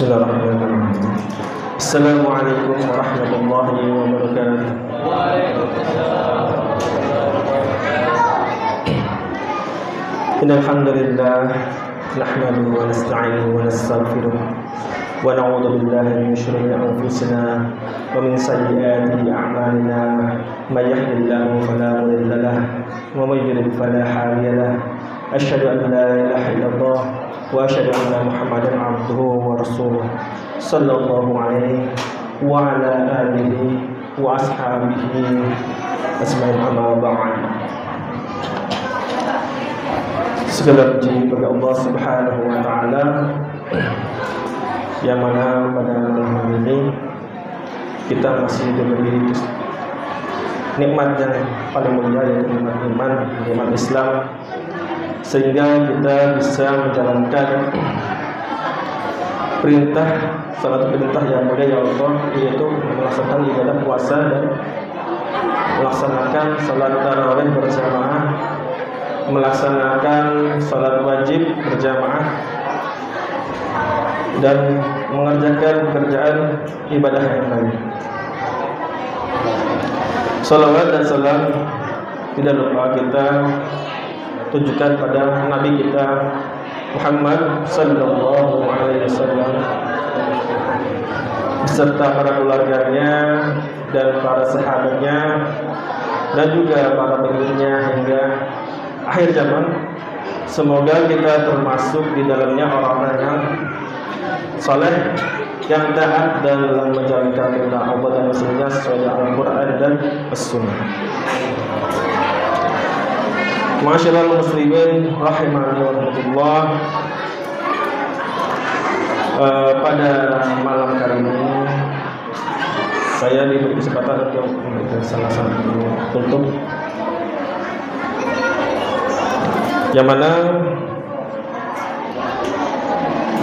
Bismillahirrahmanirrahim. Assalamualaikum warahmatullahi wabarakatuh. Innal hamdalillah nahmaduhu wa nasta'inuhu wa nastaghfiruh wa na'udzu billahi min shururi anfusina wa min sayyiati a'malina. May yahdihillahu fala mudilla lahu wa may yudlil fala hadiya lahu. Asyhadu an la ilaha illallah wa asyhadu anna Muhammadan abduhu wa rasuluh sallallahu alaihi wa ala alihi wa ashabihi asma'in amma ba'd. Segala puji bagi Allah Subhanahu wa taala yang mana pada malam ini kita masih diberi nikmat yang paling mulia, yaitu nikmat iman, nikmat Islam, sehingga kita bisa menjalankan salah satu perintah yang mulia ya Allah, yaitu melaksanakan ibadah puasa dan melaksanakan salat tarawih berjamaah, melaksanakan salat wajib berjamaah, dan mengerjakan pekerjaan ibadah yang lain. Salawat dan salam tidak lupa kita tujukan pada Nabi kita Muhammad sallallahu alaihi wasallam beserta para keluarganya dan para sahabatnya dan juga para pengikutnya hingga akhir zaman. Semoga kita termasuk di dalamnya orang-orang yang saleh, yang taat dalam menjalankan perintah Allah dan Rasulnya sesuai Al-Quran dan As-Sunnah. Masyaallah muslimin rahimani wa rahmatullah. Pada malam kali ini saya diberi kesempatan untuk memberikan salah satu kultum yang mana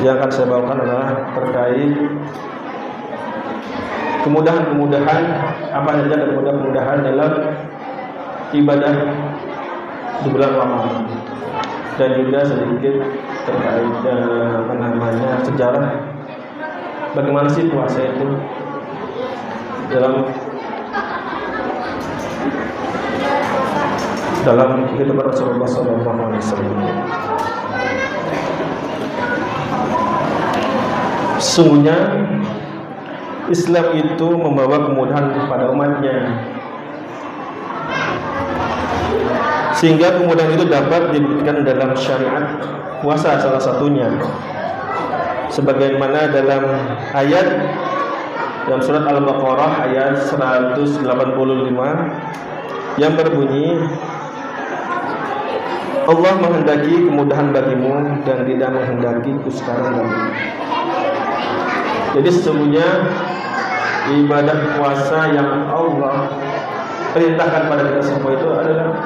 yang akan saya bawakan adalah terkait kemudahan-kemudahan apa saja dan kemudahan dalam ibadah di bulan Ramadan, dan juga sedikit terkait sejarah bagaimana sih puasa itu dalam kehidupan Rasulullah SAW. Sesungguhnya Islam itu membawa kemudahan kepada umatnya, sehingga kemudahan itu dapat dibuktikan dalam syariat puasa salah satunya, sebagaimana dalam ayat dalam surat Al-Baqarah ayat 185 yang berbunyi, Allah menghendaki kemudahan bagimu dan tidak menghendaki kesukaran bagimu. Jadi sesungguhnya ibadah puasa yang Allah perintahkan pada kita semua itu adalah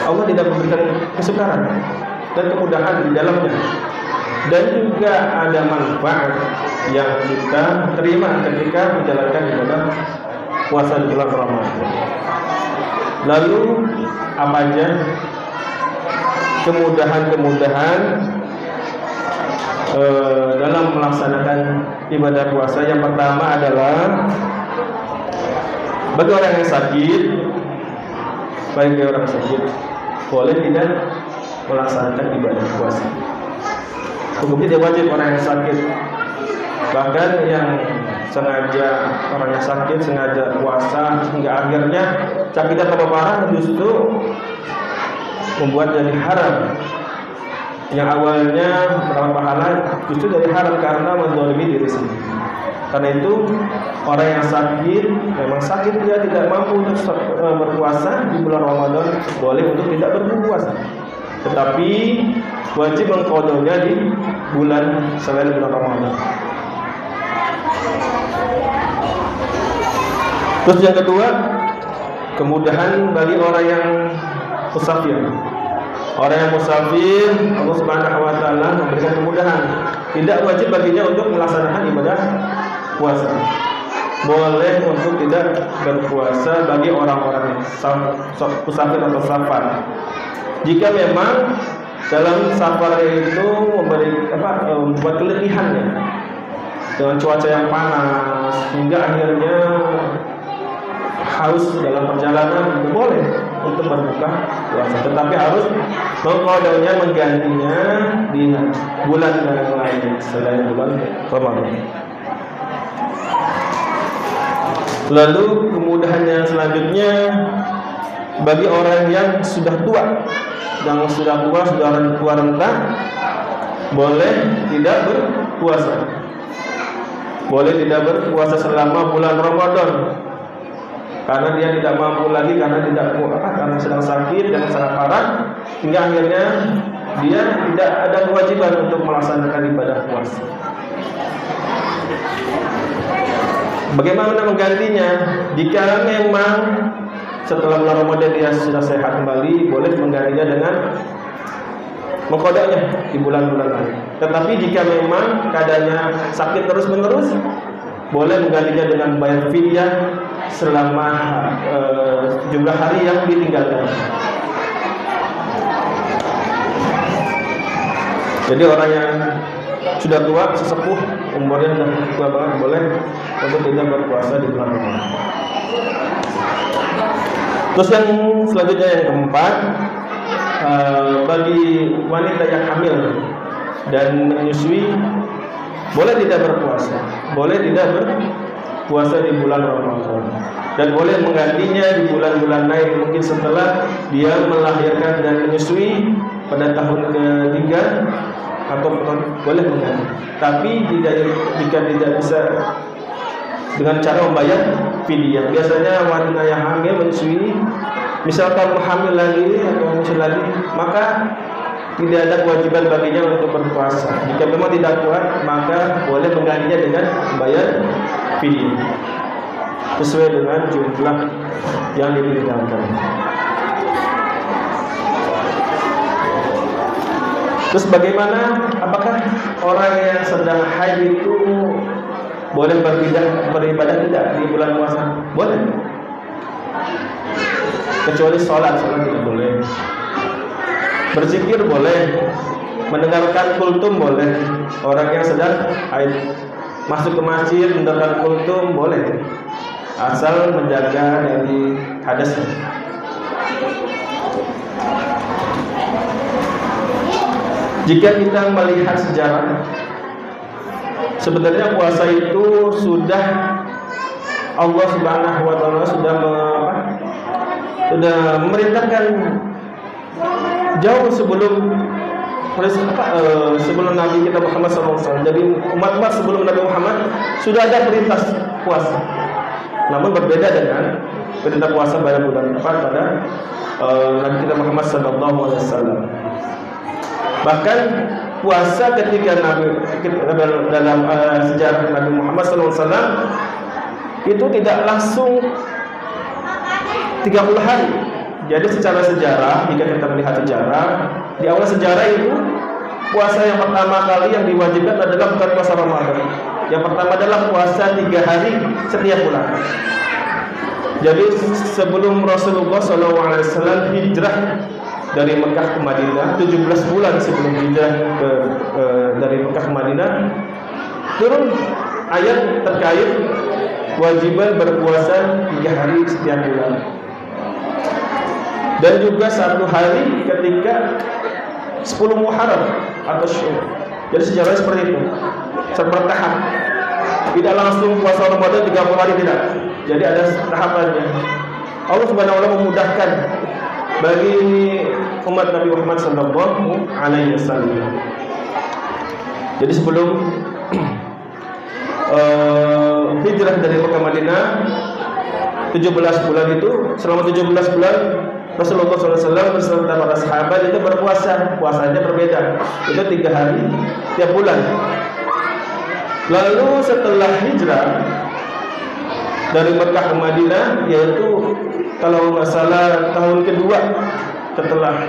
Allah tidak memberikan kesukaran dan kemudahan di dalamnya, dan juga ada manfaat yang kita terima ketika menjalankan ibadah puasa di bulan Ramadan. Lalu apa aja kemudahan-kemudahan dalam melaksanakan ibadah puasa? Yang pertama adalah bagi orang yang sakit, boleh tidak melaksanakan ibadah puasa. Hukumnya dia wajib orang yang sakit. Bahkan yang orang yang sakit sengaja puasa hingga akhirnya sakitnya tambah parah, justru membuat jadi haram. Yang awalnya mendapat pahala justru dari haram karena menzalimi diri sendiri. Karena itu orang yang sakit, memang sakit, dia tidak mampu untuk berpuasa di bulan Ramadan, boleh untuk tidak berpuasa, tetapi wajib mengqadanya di bulan selain bulan Ramadan. Terus yang kedua, kemudahan bagi orang yang musafir. Orang yang musafir, Allah Subhanahu wa taala memberikan kemudahan. Tidak wajib baginya untuk melaksanakan ibadah puasa. Boleh untuk tidak berpuasa bagi orang-orang musafir atau safar. Jika memang dalam safar itu membuat keletihannya, dengan cuaca yang panas, hingga akhirnya haus dalam perjalanan, boleh untuk berbuka puasa, tetapi harus mengkodoknya, menggantinya di bulan yang lain selain bulan Ramadan. Lalu kemudahan yang selanjutnya bagi orang yang sudah tua, sudah tua renta, boleh tidak berpuasa. Boleh tidak berpuasa selama bulan Ramadan, karena dia tidak mampu lagi, karena sedang sakit dan sangat parah, hingga akhirnya dia tidak ada kewajiban untuk melaksanakan ibadah puasa. Bagaimana menggantinya? Jika memang setelah bulan Ramadan dia sudah sehat kembali, boleh menggantinya dengan mengkodoknya di bulan-bulan lain. Tetapi jika memang keadaannya sakit terus-menerus, boleh menggantinya dengan bayar fidyah selama jumlah hari yang ditinggalkan. Jadi orang yang sudah tua, sesepuh, umurnya sudah tua banget, boleh untuk tidak berpuasa di bulan Ramadan. Terus yang selanjutnya, yang keempat, bagi wanita yang hamil dan menyusui, boleh tidak berpuasa. Boleh tidak berpuasa di bulan Ramadan, dan boleh menggantinya di bulan-bulan lain, mungkin setelah dia melahirkan dan menyusui pada tahun ketiga, atau boleh mengganti. Tapi jika tidak bisa dengan cara membayar fidyah. Biasanya wanita yang hamil menyusui, misalkan hamil lagi atau menyusui lagi, maka tidak ada kewajiban baginya untuk berpuasa. Jika memang tidak kuat, maka boleh menggantinya dengan membayar fidyah sesuai dengan jumlah yang ditinggalkan. Terus bagaimana? Apakah orang yang sedang haid itu boleh beribadah tidak di bulan puasa? Boleh. Kecuali sholat tidak boleh. Berzikir boleh. Mendengarkan kultum boleh. Orang yang sedang haid masuk ke masjid mendengarkan kultum boleh, asal menjaga dari hadas. Jika kita melihat sejarah, sebenarnya puasa itu sudah Allah Subhanahu wa taala sudah memerintahkan jauh sebelum Nabi kita Muhammad SAW. Jadi umat-umat sebelum Nabi Muhammad sudah ada perintah puasa. Namun berbeda dengan perintah puasa pada bulan depan pada Nabi kita Muhammad SAW. Bahkan puasa ketika dalam sejarah Nabi Muhammad SAW itu tidak langsung 30 hari. Jadi secara sejarah, jika kita melihat sejarah, di awal sejarah itu puasa yang pertama kali yang diwajibkan adalah bukan puasa Ramadan. Yang pertama adalah puasa 3 hari setiap bulan. Jadi sebelum Rasulullah SAW hijrah dari Mekah ke Madinah, 17 bulan sebelum hijrah dari Mekah ke Madinah, turun ayat terkait kewajiban berpuasa 3 hari setiap bulan, dan juga 1 hari ketika 10 Muharram atau Syawal. Jadi sejarahnya seperti itu, bertahap. Tidak langsung puasa Ramadan 30 hari, tidak. Jadi ada tahapannya. Allah Subhanahu wa taala memudahkan bagi umat Nabi Muhammad SAW. Jadi sebelum hijrah dari Mekah Madinah 17 bulan itu, selama 17 bulan Rasulullah SAW beserta para sahabat itu berpuasa. Puasanya berbeda, itu 3 hari tiap bulan. Lalu setelah hijrah dari Mekah ke Madinah, yaitu kalau nggak salah tahun kedua setelah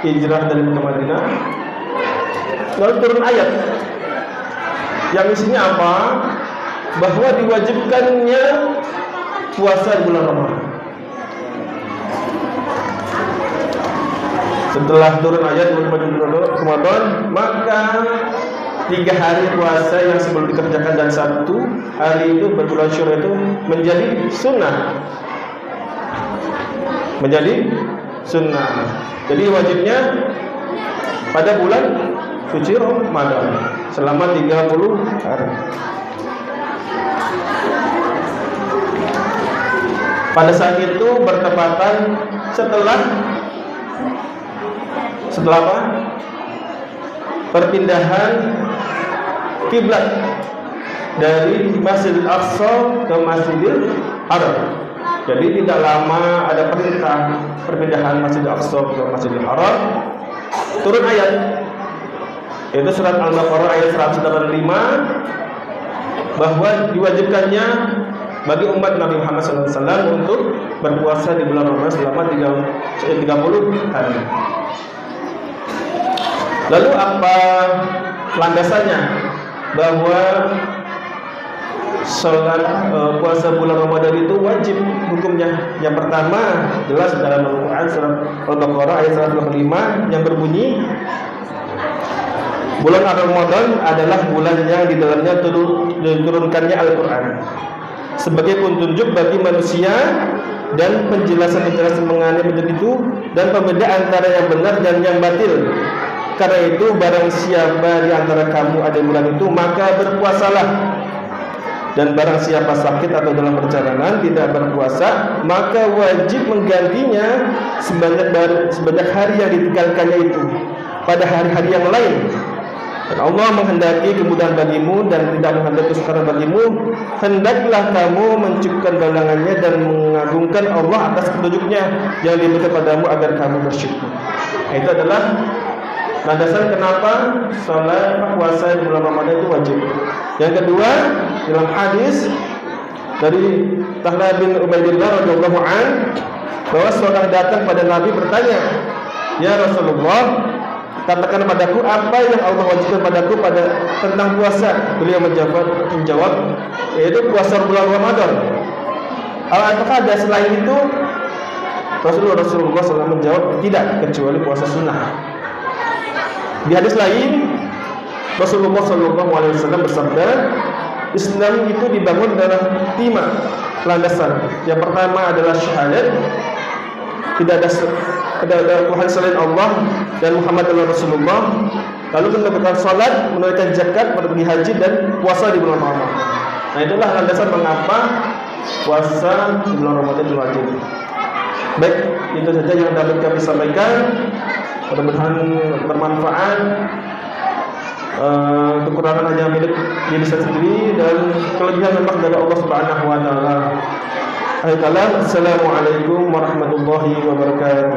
hijrah dari Mekah Madinah, lalu turun ayat yang isinya apa? Bahwa diwajibkannya puasa di bulan Ramadan. Setelah turun ayat bulan Ramadan, maka 3 hari puasa yang sebelum dikerjakan dan 1 hari itu berbulan Syawal itu menjadi sunnah. Menjadi sunnah. Jadi wajibnya pada bulan suci Ramadan selama 30 hari. Pada saat itu bertepatan setelah apa? Perpindahan kiblat dari Masjidil Aqsa ke Masjidil Haram. Jadi tidak lama ada perintah perpindahan Masjidil Aqsa ke Masjidil Haram. Turun ayat, yaitu surat Al-Baqarah ayat 185, bahwa diwajibkannya bagi umat Nabi Muhammad SAW untuk berpuasa di bulan Ramadan selama 30 hari. Lalu apa landasannya bahwa sholat puasa bulan Ramadan itu wajib hukumnya? Yang pertama jelas dalam Al-Quran surat Al-Baqarah ayat 185 yang berbunyi, bulan Ramadan adalah bulan yang di dalamnya diturunkannya Al-Quran sebagai petunjuk bagi manusia dan penjelasan-penjelasan mengenai petunjuk itu dan pembeda antara yang benar dan yang batil. Karena itu barang siapa di antara kamu ada bulan itu maka berpuasalah, dan barang siapa sakit atau dalam perjalanan tidak berpuasa maka wajib menggantinya sebanyak hari yang ditinggalkannya itu pada hari-hari yang lain. Dan Allah menghendaki kemudahan bagimu dan tidak menghendaki kesukaran bagimu, hendaklah kamu mencukupkan balangannya dan mengagungkan Allah atas petunjuknya yang diberikan padamu agar kamu bersyukur. Itu adalah landasan kenapa sholat puasa di bulan Ramadan itu wajib. Yang kedua, dalam hadis dari Talha bin Ubaidillah radhiyallahu an, bahwa seorang datang pada Nabi bertanya, "Ya Rasulullah, katakan padaku apa yang Allah wajibkan padaku tentang puasa." Beliau menjawab, yaitu puasa bulan Ramadan. Apakah ada selain itu? Rasulullah SAW menjawab, tidak, kecuali puasa sunnah. Di hadis lain Rasulullah SAW bersabda, Islam itu dibangun dalam 5 landasan. Yang pertama adalah syahadat, tidak ada Tuhan selain Allah dan Muhammad adalah Rasulullah. Lalu melakukan salat, menunaikan zakat, pergi haji dan puasa di bulan Ramadan. Nah, itulah landasan mengapa puasa di bulan Ramadan itu wajib. Baik, itu saja yang dapat kami sampaikan. Mudah-mudahan bermanfaat. Kekurangan hanya milik diri saya sendiri dan kelebihan memang dari Allah Subhanahu wa taala. Assalamualaikum warahmatullahi wabarakatuh.